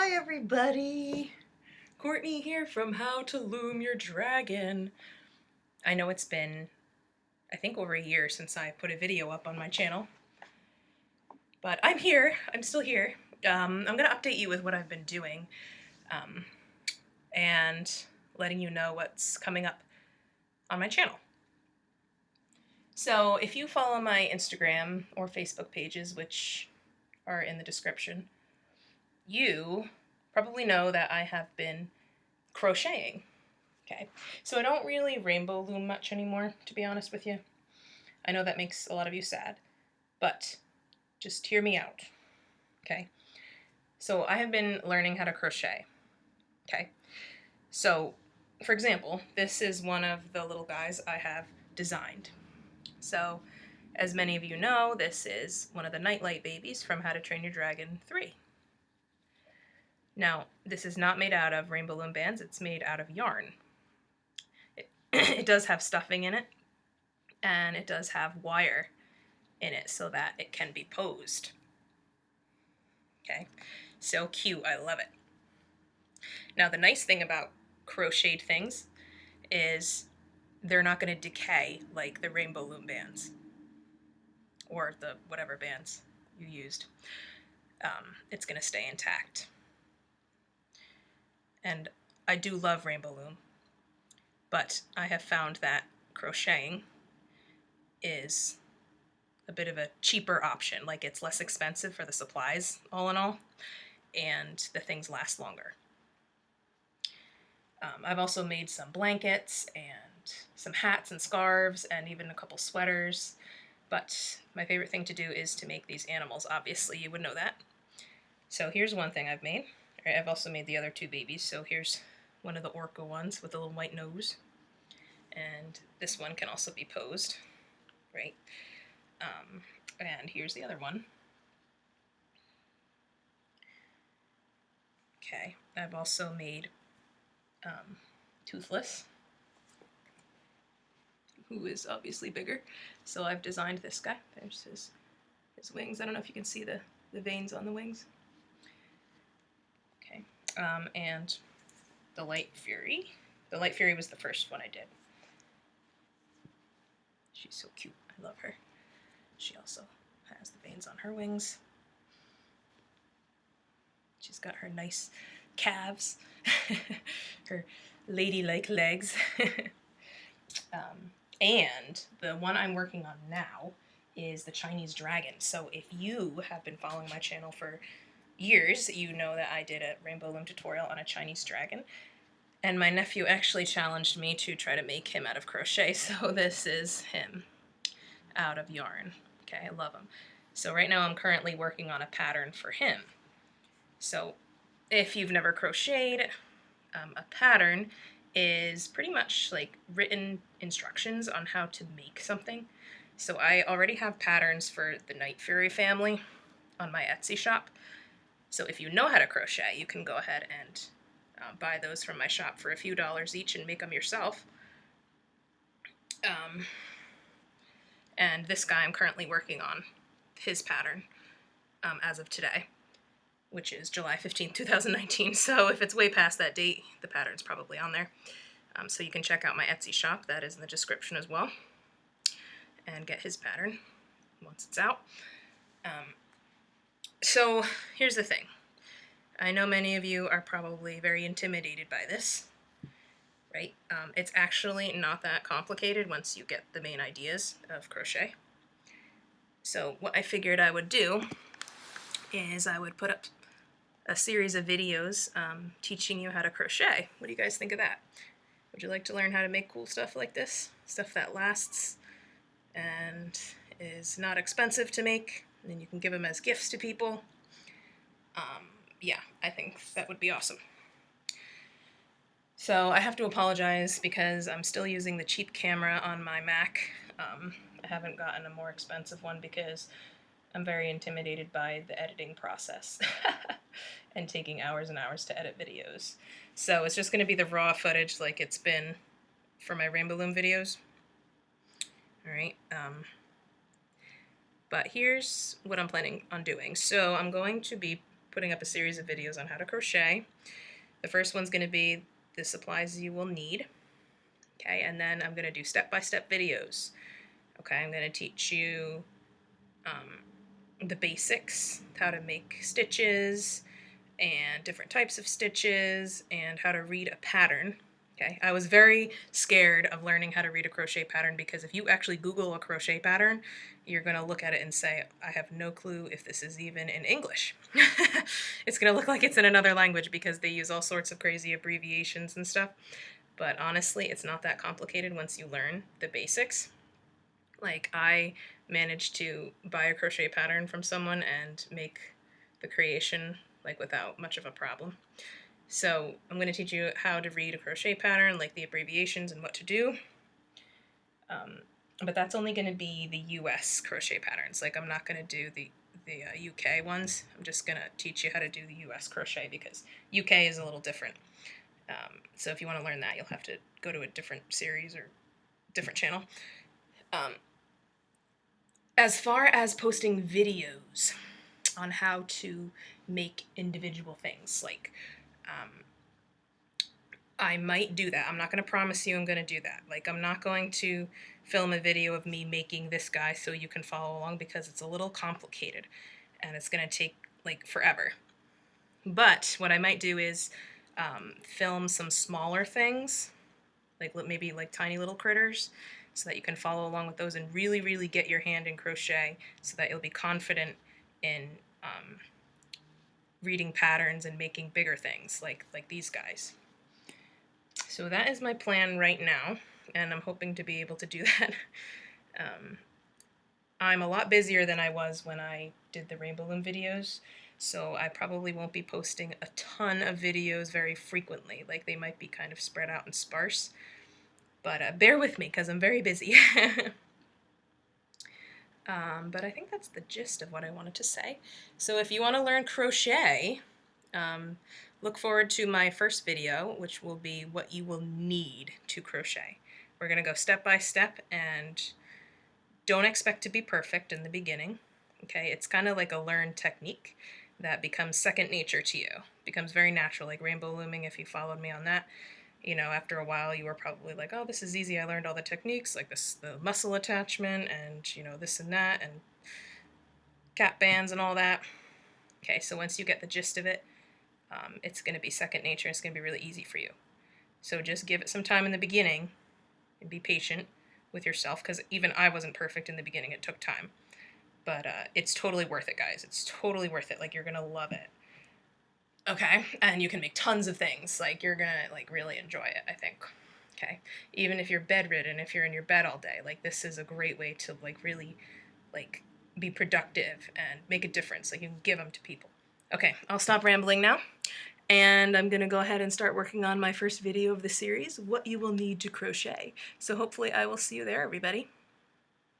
Hi everybody! Courtney here from How to Loom Your Dragon. I know it's been, I think, over a year since I put a video up on my channel. But I'm here. I'm still here. I'm going to update you with what I've been doing and letting you know what's coming up on my channel. So if you follow my Instagram or Facebook pages, which are in the description, you probably know that I have been crocheting. Okay, so I don't really rainbow loom much anymore, to be honest with you. I know that makes a lot of you sad, but just hear me out, okay? So I have been learning how to crochet, okay? So, for example, this is one of the little guys I have designed. So, as many of you know, this is one of the Nightlight babies from How to Train Your Dragon 3. Now, this is not made out of rainbow loom bands, it's made out of yarn. It does have stuffing in it, and it does have wire in it so that it can be posed. Okay, so cute, I love it. Now the nice thing about crocheted things is they're not going to decay like the rainbow loom bands or the whatever bands you used. It's going to stay intact. And I do love rainbow loom, but I have found that crocheting is a bit of a cheaper option. Like, it's less expensive for the supplies, all in all, and the things last longer. I've also made some blankets and some hats and scarves and even a couple sweaters, but my favorite thing to do is to make these animals. Obviously, you would know that. So here's one thing I've made. I've also made the other two babies. So here's one of the orca ones with a little white nose, and this one can also be posed, right? And here's the other one. Okay, I've also made Toothless, who is obviously bigger. So I've designed this guy. There's his wings. I don't know if you can see the veins on the wings. Okay, and the Light Fury. The Light Fury was the first one I did. She's so cute. I love her. She also has the veins on her wings. She's got her nice calves, her ladylike legs. And the one I'm working on now is the Chinese dragon. So if you have been following my channel for years, you know that I did a rainbow loom tutorial on a Chinese dragon. And my nephew actually challenged me to try to make him out of crochet, so this is him out of yarn. Okay, I love him. So right now I'm currently working on a pattern for him. So if you've never crocheted, a pattern is pretty much like written instructions on how to make something. So I already have patterns for the Night Fury family on my Etsy shop. So if you know how to crochet, you can go ahead and buy those from my shop for a few dollars each and make them yourself. And this guy I'm currently working on his pattern as of today, which is July 15th, 2019. So if it's way past that date, the pattern's probably on there. So you can check out my Etsy shop, that is in the description as well, and get his pattern once it's out. So here's the thing. I know many of you are probably very intimidated by this, right? It's actually not that complicated once you get the main ideas of crochet. So what I figured I would do is I would put up a series of videos teaching you how to crochet. What do you guys think of that? Would you like to learn how to make cool stuff like this? Stuff that lasts and is not expensive to make, and then you can give them as gifts to people. Yeah, I think that would be awesome. So I have to apologize because I'm still using the cheap camera on my Mac. I haven't gotten a more expensive one because I'm very intimidated by the editing process and taking hours and hours to edit videos. So it's just going to be the raw footage like it's been for my rainbow loom videos. Alright, but here's what I'm planning on doing. So I'm going to be putting up a series of videos on how to crochet. The first one's going to be the supplies you will need. Okay, and then I'm going to do step-by-step videos. Okay, I'm going to teach you the basics, how to make stitches and different types of stitches and how to read a pattern. Okay, I was very scared of learning how to read a crochet pattern because if you actually Google a crochet pattern, you're going to look at it and say, I have no clue if this is even in English. It's going to look like it's in another language because they use all sorts of crazy abbreviations and stuff. But honestly, it's not that complicated once you learn the basics. Like, I managed to buy a crochet pattern from someone and make the creation like without much of a problem. So I'm going to teach you how to read a crochet pattern, like the abbreviations and what to do. But that's only going to be the US crochet patterns. Like, I'm not going to do the UK ones. I'm just going to teach you how to do the US crochet because UK is a little different. So if you want to learn that, you'll have to go to a different series or different channel. As far as posting videos on how to make individual things, like, I might do that. I'm not going to promise you I'm going to do that. Like, I'm not going to film a video of me making this guy so you can follow along because it's a little complicated and it's going to take, like, forever. But what I might do is film some smaller things, like maybe like tiny little critters, so that you can follow along with those and really, really get your hand in crochet so that you'll be confident in reading patterns and making bigger things like these guys. So that is my plan right now, and I'm hoping to be able to do that. I'm a lot busier than I was when I did the Rainbow Loom videos, so I probably won't be posting a ton of videos very frequently. Like, they might be kind of spread out and sparse. But bear with me, because I'm very busy. But I think that's the gist of what I wanted to say. So if you want to learn crochet, look forward to my first video, which will be what you will need to crochet. We're going to go step by step, and don't expect to be perfect in the beginning. Okay, it's kind of like a learned technique that becomes second nature to you. It becomes very natural, like rainbow looming. If you followed me on that, you know, after a while you were probably like, oh, this is easy, I learned all the techniques, like this, the muscle attachment, and, you know, this and that, and cap bands and all that. Okay, so once you get the gist of it, it's going to be second nature. It's going to be really easy for you. So just give it some time in the beginning and be patient with yourself, because even I wasn't perfect in the beginning. It took time. But it's totally worth it, guys. It's totally worth it. Like, you're going to love it. Okay? And you can make tons of things. Like, you're going to, like, really enjoy it, I think. Okay? Even if you're bedridden, if you're in your bed all day, like, this is a great way to, like, really, like, be productive and make a difference. Like, you can give them to people. Okay, I'll stop rambling now. And I'm going to go ahead and start working on my first video of the series, What You Will Need to Crochet. So hopefully I will see you there, everybody.